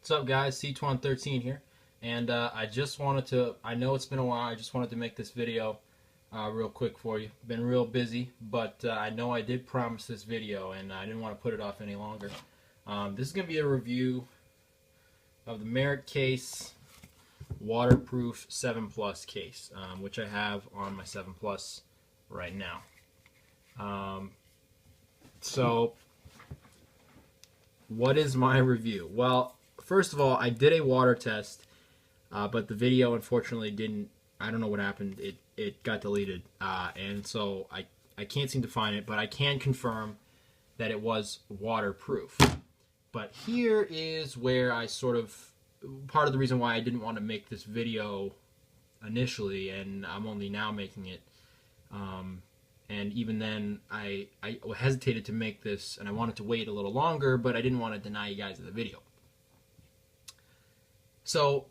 What's up, guys? C2113 here, and I just wanted to, I know it's been a while, I just wanted to make this video real quick for you. Been real busy, but I know I did promise this video, and I didn't want to put it off any longer. This is going to be a review of the Merit Case waterproof 7 Plus case, which I have on my 7 Plus right now. So, what is my review? Well, first of all, I did a water test, but the video unfortunately didn't. I don't know what happened. It got deleted, and so I can't seem to find it. But I can confirm that it was waterproof. But here is where I sort of, part of the reason why I didn't want to make this video initially, and I'm only now making it. And even then, I hesitated to make this, and I wanted to wait a little longer, but I didn't want to deny you guys the video. So,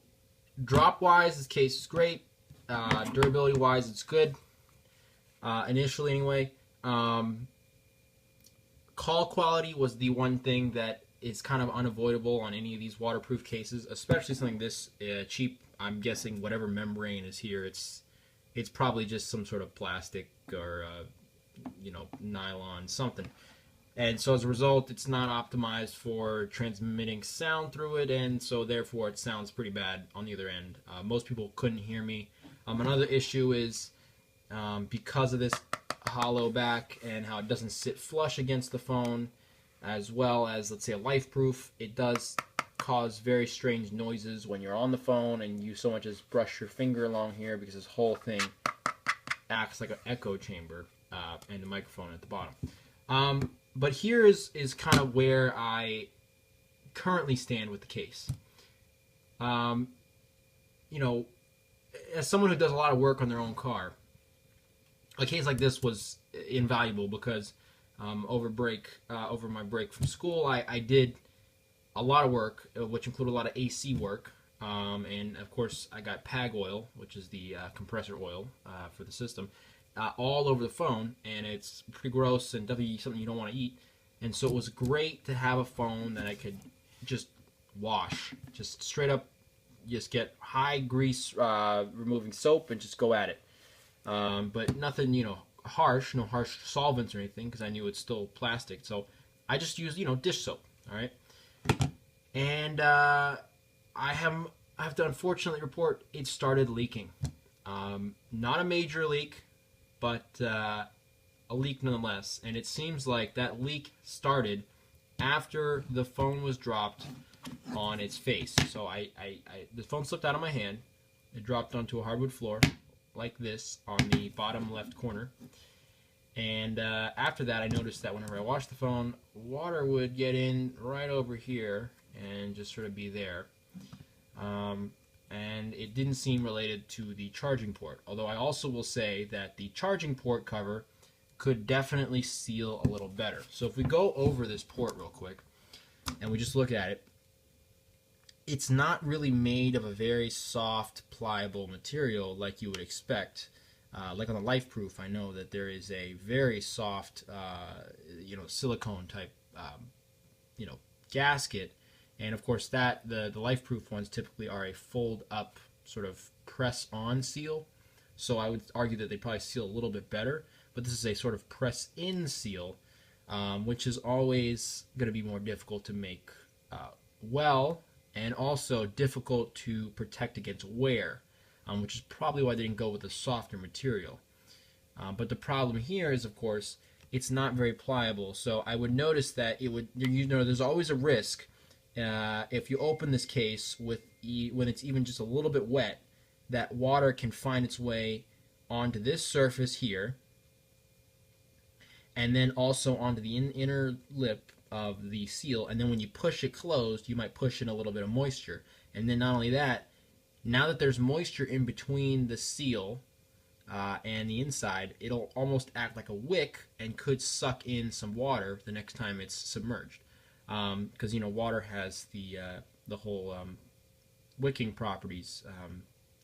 drop-wise, this case is great. Durability-wise, it's good. Initially, anyway. Call quality was the one thing that is kind of unavoidable on any of these waterproof cases, especially something this cheap. I'm guessing whatever membrane is here, it's probably just some sort of plastic or nylon something. And so as a result, it's not optimized for transmitting sound through it, and so therefore it sounds pretty bad on the other end. Most people couldn't hear me. Another issue is because of this hollow back and how it doesn't sit flush against the phone, as well as, let's say, a LifeProof, it does cause very strange noises when you're on the phone and you so much as brush your finger along here, because this whole thing acts like an echo chamber and the microphone at the bottom. But here is kind of where I currently stand with the case. As someone who does a lot of work on their own car, a case like this was invaluable because over my break from school, I did a lot of work, which included a lot of AC work, and of course I got PAG oil, which is the compressor oil for the system, all over the phone, and it's pretty gross and definitely something you don't want to eat. And so it was great to have a phone that I could just wash, just straight up, just get high grease removing soap and just go at it. But nothing, harsh, no harsh solvents or anything, because I knew it's still plastic. So I just used, dish soap. All right. And I have to unfortunately report it started leaking. Not a major leak, but a leak nonetheless. And it seems like that leak started after the phone was dropped on its face. So the phone slipped out of my hand. It dropped onto a hardwood floor like this on the bottom left corner. And after that, I noticed that whenever I washed the phone, water would get in right over here and just sort of be there. And it didn't seem related to the charging port. Although I also will say that the charging port cover could definitely seal a little better. So if we go over this port real quick and we just look at it, it's not really made of a very soft, pliable material like you would expect. Like on the LifeProof, I know that there is a very soft, silicone type, gasket, and of course the LifeProof ones typically are a fold-up sort of press-on seal. So I would argue that they probably seal a little bit better, but this is a sort of press-in seal, which is always going to be more difficult to make well, and also difficult to protect against wear. Which is probably why they didn't go with a softer material. But the problem here is, of course, it's not very pliable. So I would notice that it would, there's always a risk if you open this case when it's even just a little bit wet, that water can find its way onto this surface here, and then also onto the inner lip of the seal. And then when you push it closed, you might push in a little bit of moisture. And then not only that, now that there's moisture in between the seal and the inside, it'll almost act like a wick and could suck in some water the next time it's submerged. Because water has the whole wicking properties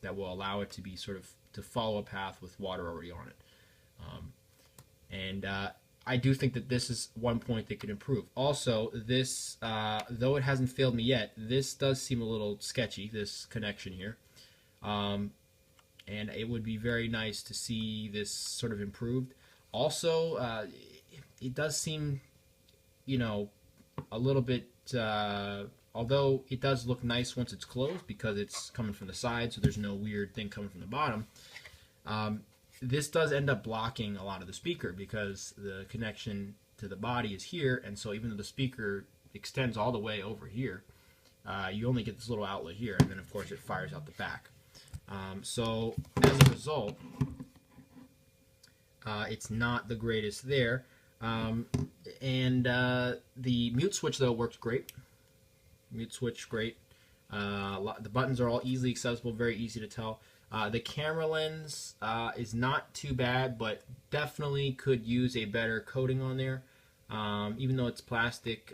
that will allow it to be to follow a path with water already on it. And I do think that this is one point they could improve. Also, this, though it hasn't failed me yet, this does seem a little sketchy, this connection here. And it would be very nice to see this sort of improved. Also, it does seem, you know, a little bit, although it does look nice once it's closed because it's coming from the side, so there's no weird thing coming from the bottom. This does end up blocking a lot of the speaker because the connection to the body is here, and so even though the speaker extends all the way over here, you only get this little outlet here, and then of course it fires out the back. So as a result, it's not the greatest there. The mute switch though works great. Mute switch great. The buttons are all easily accessible, very easy to tell. The camera lens is not too bad, but definitely could use a better coating on there. Even though it's plastic,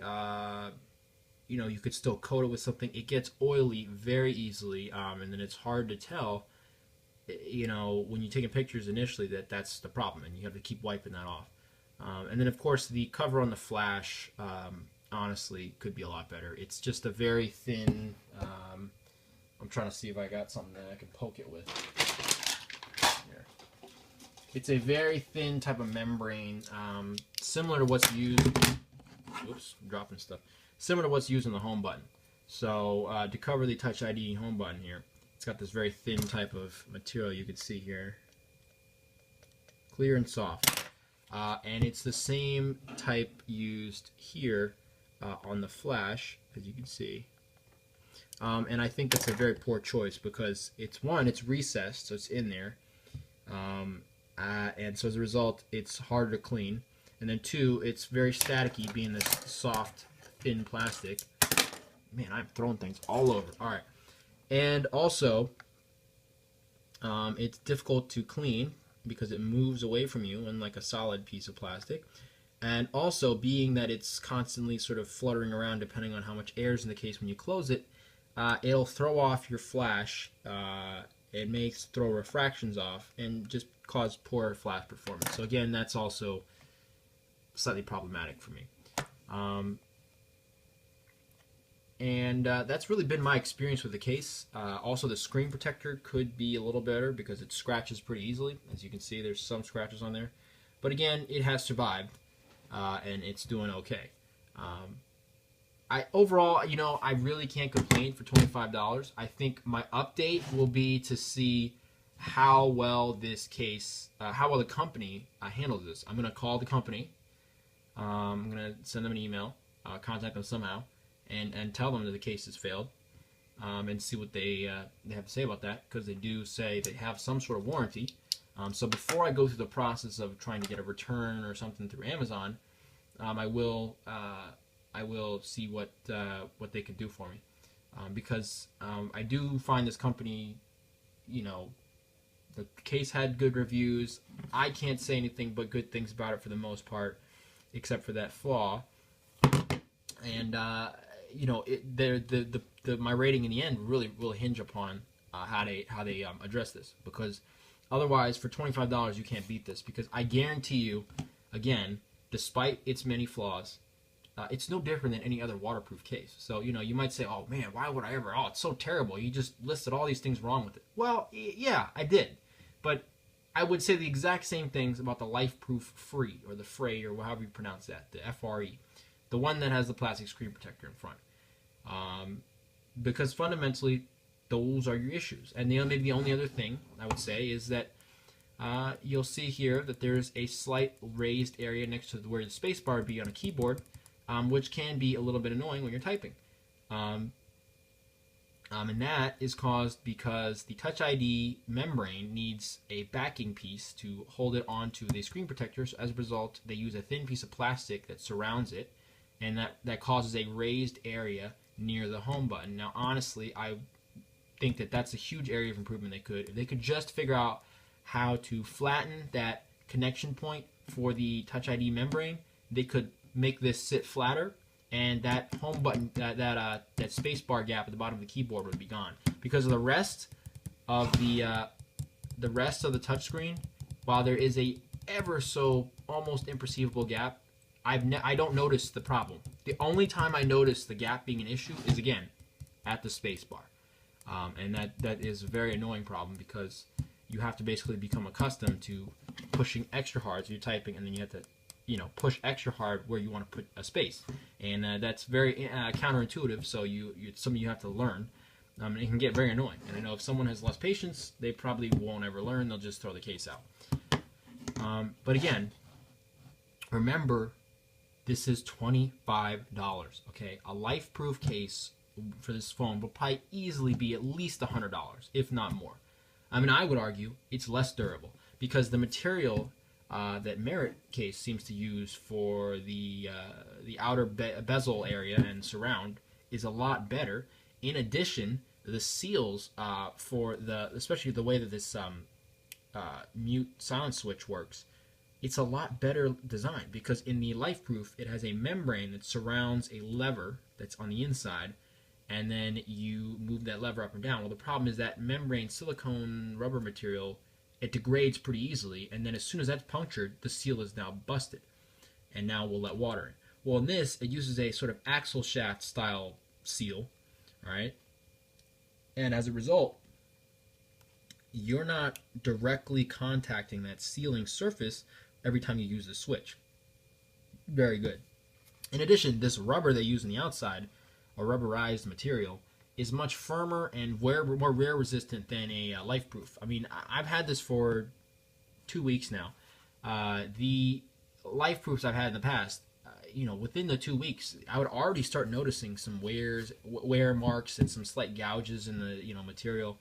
you know, you could still coat it with something. It gets oily very easily, and then it's hard to tell, you know, when you're taking pictures initially that's the problem, and you have to keep wiping that off. And then of course the cover on the flash, honestly, could be a lot better. It's just a very thin, I'm trying to see if I got something that I can poke it with. Here. It's a very thin type of membrane, similar to what's used, oops, I'm dropping stuff, similar to what's used in the home button. So to cover the Touch ID home button here, it's got this very thin type of material you can see here. Clear and soft. And it's the same type used here on the flash, as you can see. And I think that's a very poor choice because it's recessed, so it's in there. And so as a result, it's harder to clean. And then two, it's very staticky, being this soft, thin plastic. Man, I'm throwing things all over. All right. And also, it's difficult to clean because it moves away from you unlike a solid piece of plastic. And also, being that it's constantly sort of fluttering around depending on how much air is in the case when you close it, it'll throw off your flash. It may throw refractions off and just cause poor flash performance. So again, that's also slightly problematic for me. That's really been my experience with the case. Also, the screen protector could be a little better because it scratches pretty easily. As you can see, there's some scratches on there. But again, it has survived, and it's doing okay. Overall, you know, I really can't complain for $25. I think my update will be to see how well this case, how well the company handles this. I'm going to call the company. I'm going to send them an email, contact them somehow, and tell them that the case has failed, and see what they have to say about that, because they do say they have some sort of warranty. So before I go through the process of trying to get a return or something through Amazon, I will see what they can do for me, because I do find this company, you know, the case had good reviews. I can't say anything but good things about it for the most part, except for that flaw. And you know, my rating in the end really will hinge upon how they address this, because otherwise for $25 you can't beat this, because I guarantee you, again, despite its many flaws, it's no different than any other waterproof case. So, you know, you might say, oh man, why would I ever, oh, it's so terrible, you just listed all these things wrong with it. Well, yeah, I did, but I would say the exact same things about the LifeProof Free, or the Frey, or however you pronounce that, the FRE, the one that has the plastic screen protector in front, because fundamentally those are your issues. And maybe the only other thing I would say is that you'll see here that there's a slight raised area next to where the space bar would be on a keyboard, which can be a little bit annoying when you're typing. And that is caused because the Touch ID membrane needs a backing piece to hold it onto the screen protector. So as a result, they use a thin piece of plastic that surrounds it, and that causes a raised area near the home button. Now, honestly, I think that that's a huge area of improvement if they could just figure out how to flatten that connection point for the Touch ID membrane, they could make this sit flatter, and that home button, that space bar gap at the bottom of the keyboard would be gone. Because of the rest of the touchscreen, while there is a ever so almost imperceivable gap, I don't notice the problem. The only time I notice the gap being an issue is, again, at the space bar. And that is a very annoying problem, because you have to basically become accustomed to pushing extra hard. So you're typing, and then you have to, push extra hard where you want to put a space. And that's very counterintuitive, so it's something you have to learn. And it can get very annoying. And I know if someone has less patience, they probably won't ever learn. They'll just throw the case out. But again, remember, this is $25, okay? A life-proof case for this phone will probably easily be at least $100, if not more. I mean, I would argue it's less durable, because the material that Merit case seems to use for the outer bezel area and surround is a lot better. In addition, the seals especially the way that this mute silence switch works, it's a lot better designed, because in the LifeProof it has a membrane that surrounds a lever that's on the inside, and then you move that lever up and down. Well, the problem is that membrane silicone rubber material, it degrades pretty easily, and then as soon as that's punctured, the seal is now busted, and now we'll let water in. Well, in this, it uses a sort of axle shaft style seal, all right? And as a result, you're not directly contacting that sealing surface every time you use the switch. Very good. In addition, this rubber they use on the outside, or rubberized material, is much firmer and more wear resistant than a LifeProof. I mean, I've had this for 2 weeks now. The LifeProofs I've had in the past, within the 2 weeks, I would already start noticing some wear marks and some slight gouges in the material.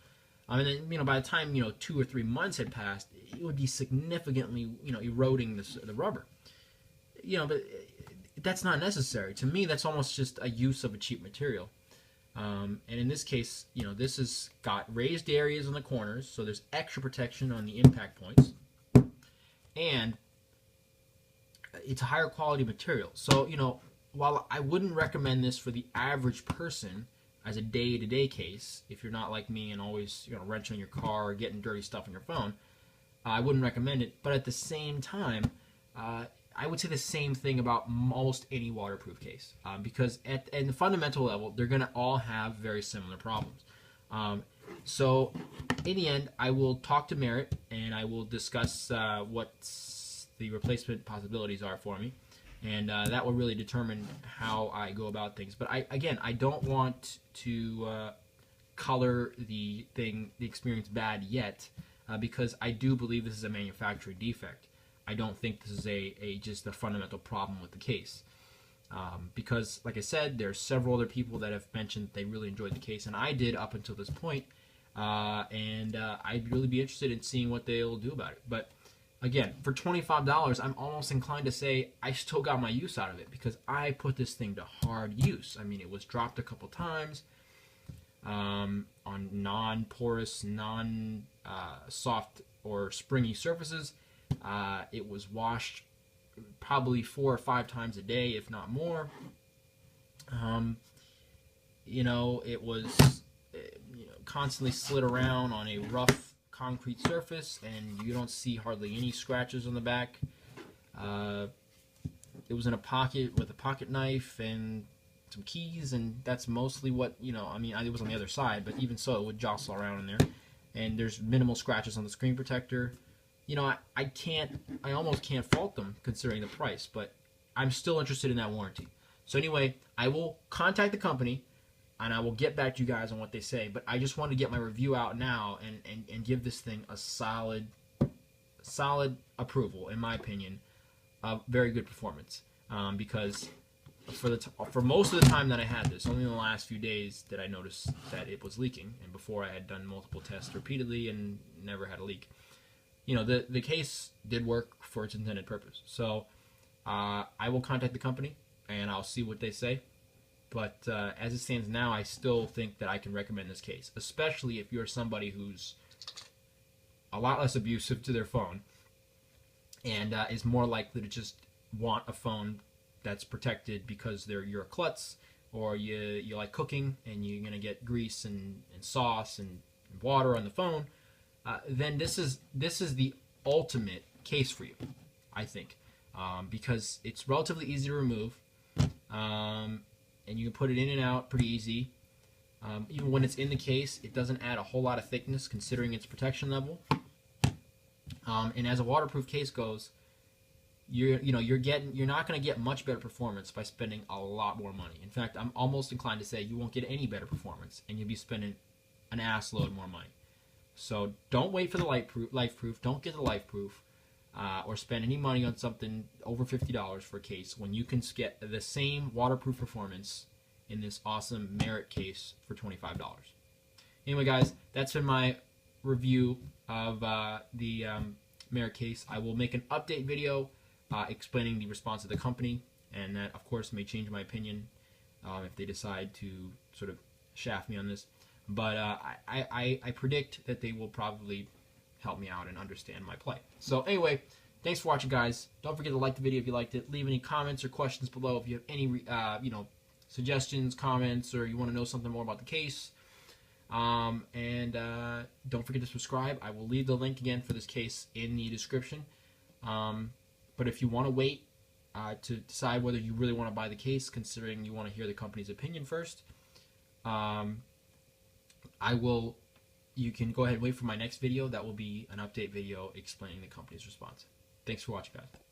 And then by the time 2 or 3 months had passed, it would be significantly eroding the rubber. But that's not necessary. To me, that's almost just a use of a cheap material. And in this case, this has got raised areas on the corners, so there's extra protection on the impact points, and it's a higher quality material. So while I wouldn't recommend this for the average person as a day-to-day case, if you're not like me and always wrenching your car or getting dirty stuff on your phone, I wouldn't recommend it. But at the same time, I would say the same thing about almost any waterproof case, because at the fundamental level, they're going to all have very similar problems. So in the end, I will talk to Merit, and I will discuss what the replacement possibilities are for me, and that will really determine how I go about things. But I don't want to color the experience bad yet, because I do believe this is a manufacturing defect. I don't think this is just a fundamental problem with the case, because, like I said, there's several other people that have mentioned they really enjoyed the case, and I did up until this point, and I'd really be interested in seeing what they'll do about it. But again, for $25, I'm almost inclined to say I still got my use out of it, because I put this thing to hard use. I mean, it was dropped a couple times on non-porous, non-soft or springy surfaces. It was washed probably 4 or 5 times a day, if not more. It was constantly slid around on a rough concrete surface, and you don't see hardly any scratches on the back. It was in a pocket with a pocket knife and some keys, and that's mostly what, it was on the other side, but even so, it would jostle around in there. And there's minimal scratches on the screen protector. I almost can't fault them considering the price, but I'm still interested in that warranty. So anyway, I will contact the company, and I will get back to you guys on what they say. But I just wanted to get my review out now and give this thing a solid approval, in my opinion, of very good performance. Because for most of the time that I had this, only in the last few days did I notice that it was leaking, and before I had done multiple tests repeatedly and never had a leak. The case did work for its intended purpose. So I will contact the company, and I'll see what they say. But as it stands now, I still think that I can recommend this case, especially if you're somebody who's a lot less abusive to their phone and is more likely to just want a phone that's protected because you're a klutz, or you like cooking and you're going to get grease and sauce and water on the phone. Then this is the ultimate case for you, I think, because it's relatively easy to remove, and you can put it in and out pretty easy. Even when it's in the case, it doesn't add a whole lot of thickness considering its protection level. And as a waterproof case goes, you're not going to get much better performance by spending a lot more money. In fact, I'm almost inclined to say you won't get any better performance, and you'll be spending an ass load more money. So don't wait for the LifeProof. Don't get the LifeProof, or spend any money on something over $50 for a case when you can get the same waterproof performance in this awesome Merit case for $25. Anyway, guys, that's been my review of the Merit case. I will make an update video explaining the response of the company, and that, of course, may change my opinion if they decide to sort of shaft me on this. But I predict that they will probably help me out and understand my plight. So anyway, thanks for watching, guys. Don't forget to like the video if you liked it. Leave any comments or questions below if you have any suggestions, comments, or you want to know something more about the case. Don't forget to subscribe. I will leave the link again for this case in the description. But if you want to wait to decide whether you really want to buy the case, considering you want to hear the company's opinion first, you can go ahead and wait for my next video. That will be an update video explaining the company's response. Thanks for watching, guys.